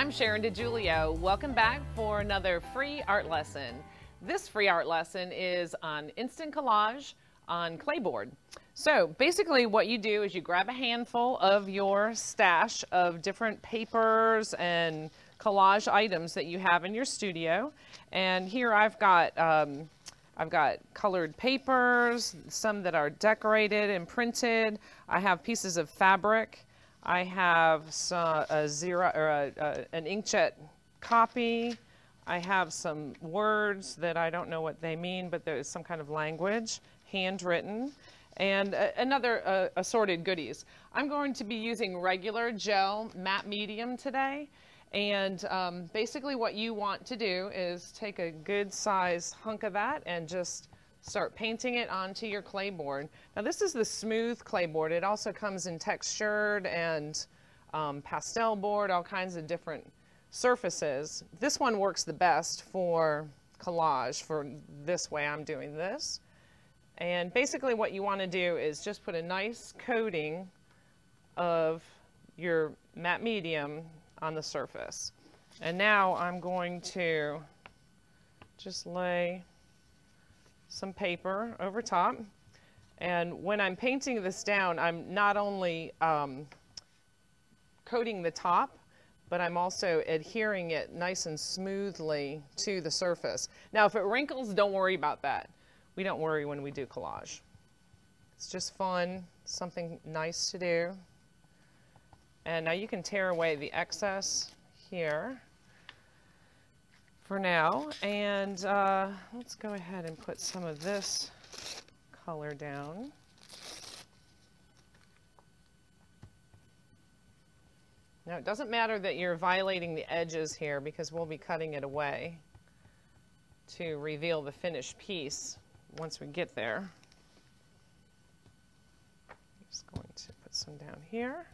I'm Sharon DiGiulio. Welcome back for another free art lesson. This free art lesson is on instant collage on Claybord. So basically what you do is you grab a handful of your stash of different papers and collage items that you have in your studio. And here I've got colored papers, some that are decorated and printed. I have pieces of fabric. I have an inkjet copy. I have some words that I don't know what they mean, but there's some kind of language, handwritten, and another assorted goodies. I'm going to be using regular gel matte medium today, and basically what you want to do is take a good size hunk of that and just start painting it onto your Claybord. Now this is the smooth Claybord. It also comes in textured and pastel board, all kinds of different surfaces. This one works the best for collage, for this way I'm doing this. And basically what you want to do is just put a nice coating of your matte medium on the surface. And now I'm going to just lay some paper over top, and when I'm painting this down, I'm not only coating the top, but I'm also adhering it nice and smoothly to the surface. Now if it wrinkles, don't worry about that. We don't worry when we do collage. It's just fun, something nice to do. And now you can tear away the excess here for now, and let's go ahead and put some of this color down. Now it doesn't matter that you're violating the edges here because we'll be cutting it away to reveal the finished piece once we get there. I'm just going to put some down here.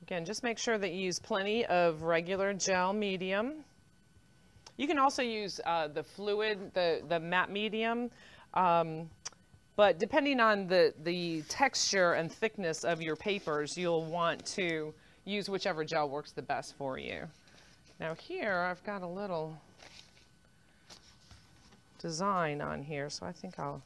Again, just make sure that you use plenty of regular gel medium. You can also use the fluid, the matte medium, but depending on the texture and thickness of your papers, you'll want to use whichever gel works the best for you. Now here I've got a little design on here, so I think I'll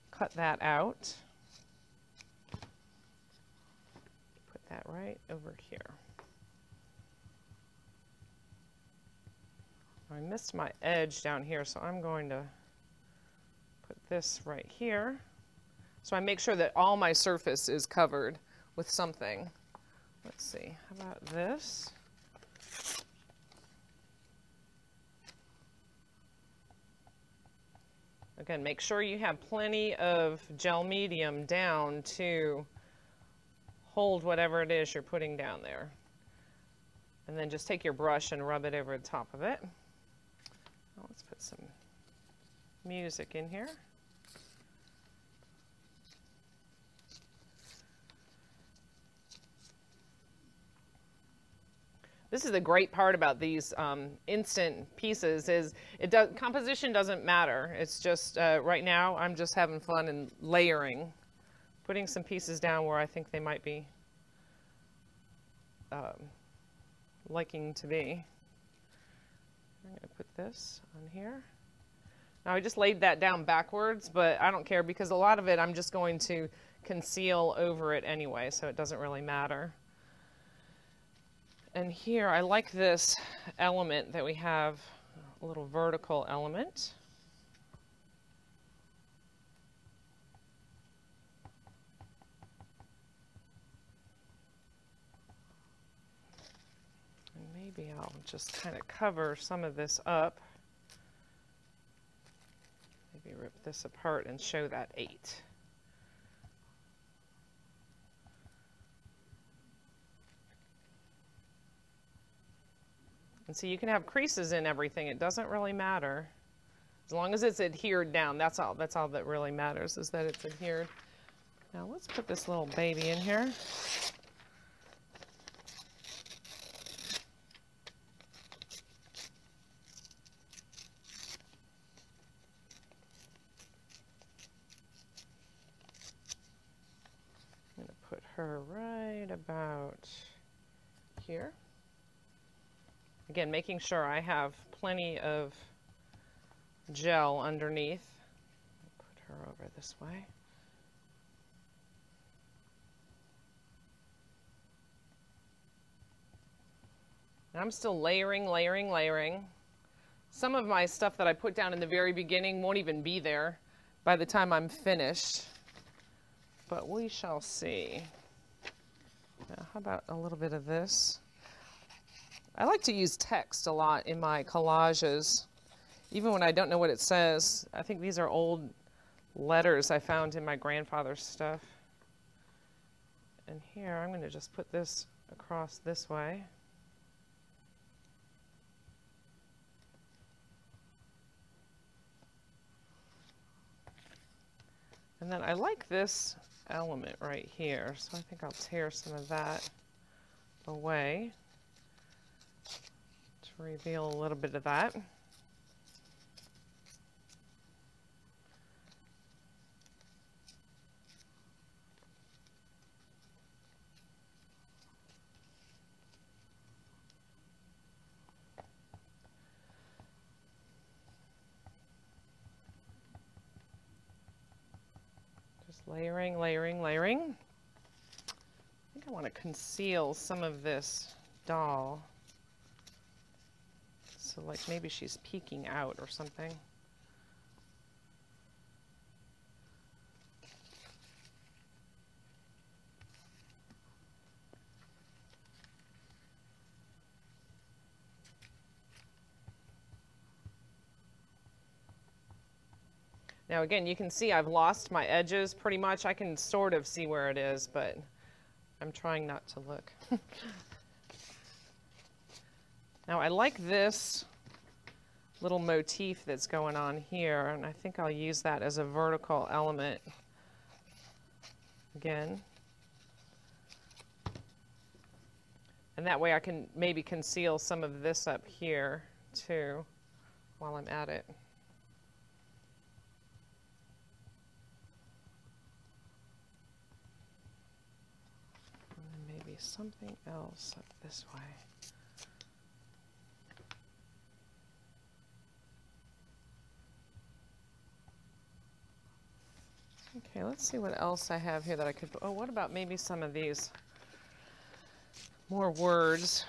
cut that out. Put that right over here. I missed my edge down here, so I'm going to put this right here. So I make sure that all my surface is covered with something. Let's see, how about this? Again, make sure you have plenty of gel medium down to hold whatever it is you're putting down there. And then just take your brush and rub it over the top of it. Let's put some music in here. This is the great part about these instant pieces is composition doesn't matter. It's just right now I'm just having fun and layering, putting some pieces down where I think they might be liking to be. I'm going to put this on here. Now I just laid that down backwards, but I don't care because a lot of it I'm just going to conceal over it anyway, so it doesn't really matter. And here I like this element that we have, a little vertical element. Maybe I'll just kind of cover some of this up. Maybe rip this apart and show that 8. And see, you can have creases in everything. It doesn't really matter. As long as it's adhered down, that's all that really matters, is that it's adhered. Now let's put this little baby in here. Her right about here. Again, making sure I have plenty of gel underneath. Put her over this way. And I'm still layering, layering, layering. Some of my stuff that I put down in the very beginning won't even be there by the time I'm finished. But we shall see. Now, how about a little bit of this? I like to use text a lot in my collages, even when I don't know what it says. I think these are old letters I found in my grandfather's stuff. And here, I'm going to just put this across this way. And then I like this element right here, so I think I'll tear some of that away to reveal a little bit of that. Layering, layering, layering. I think I want to conceal some of this doll. So like maybe she's peeking out or something. Now again, you can see I've lost my edges pretty much. I can sort of see where it is, but I'm trying not to look. Now I like this little motif that's going on here, and I think I'll use that as a vertical element again. And that way I can maybe conceal some of this up here too while I'm at it. Something else up this way. Okay, let's see what else I have here that I could, oh, what about maybe some of these more words?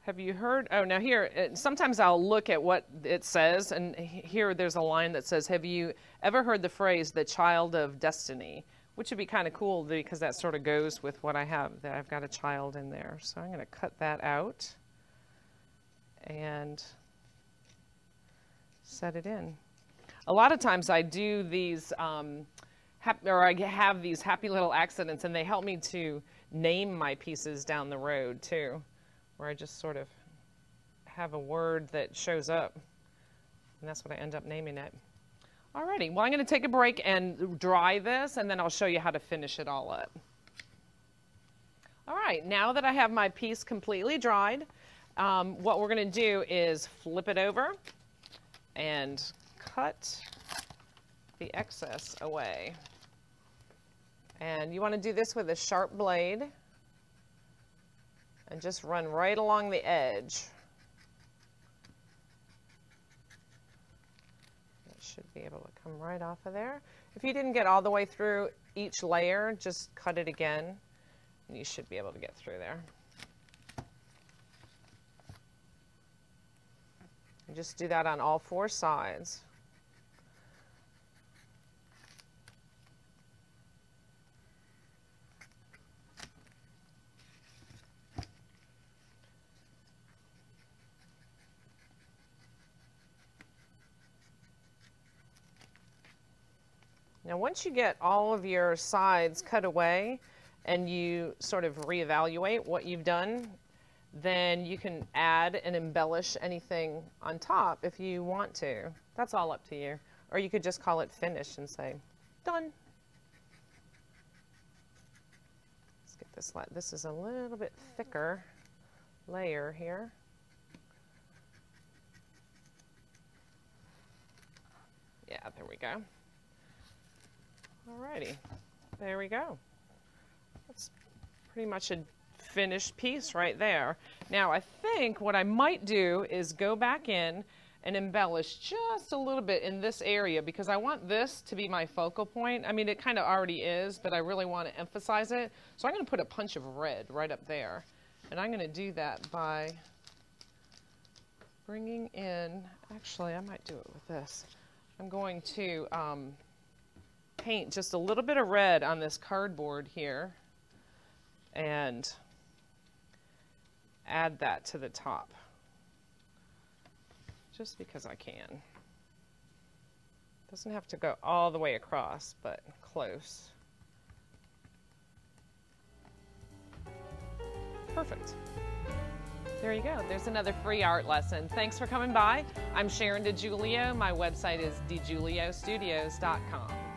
Have you heard, oh, now here, sometimes I'll look at what it says, and here there's a line that says, have you ever heard the phrase, the child of destiny? Which would be kind of cool because that sort of goes with what I have, that I've got a child in there. So I'm going to cut that out and set it in. A lot of times I do these, I have these happy little accidents, and they help me to name my pieces down the road too, where I just sort of have a word that shows up, and that's what I end up naming it. Alrighty, well I'm going to take a break and dry this, and then I'll show you how to finish it all up. Alright, now that I have my piece completely dried, what we're going to do is flip it over and cut the excess away. And you want to do this with a sharp blade and just run right along the edge. Should be able to come right off of there. If you didn't get all the way through each layer, just cut it again, and you should be able to get through there. And just do that on all four sides. Now once you get all of your sides cut away and you sort of reevaluate what you've done, then you can add and embellish anything on top if you want to. That's all up to you. Or you could just call it finished and say, done. Let's get this, this is a little bit thicker layer here. Yeah, there we go. Alrighty, there we go. That's pretty much a finished piece right there. Now I think what I might do is go back in and embellish just a little bit in this area because I want this to be my focal point. I mean, it kind of already is, but I really want to emphasize it. So I'm going to put a punch of red right up there. And I'm going to do that by bringing in, actually I might do it with this. I'm going to paint just a little bit of red on this cardboard here and add that to the top. Just because I can. Doesn't have to go all the way across, but close. Perfect. There you go. There's another free art lesson. Thanks for coming by. I'm Sharon DiGiulio. My website is DiGiuliostudios.com.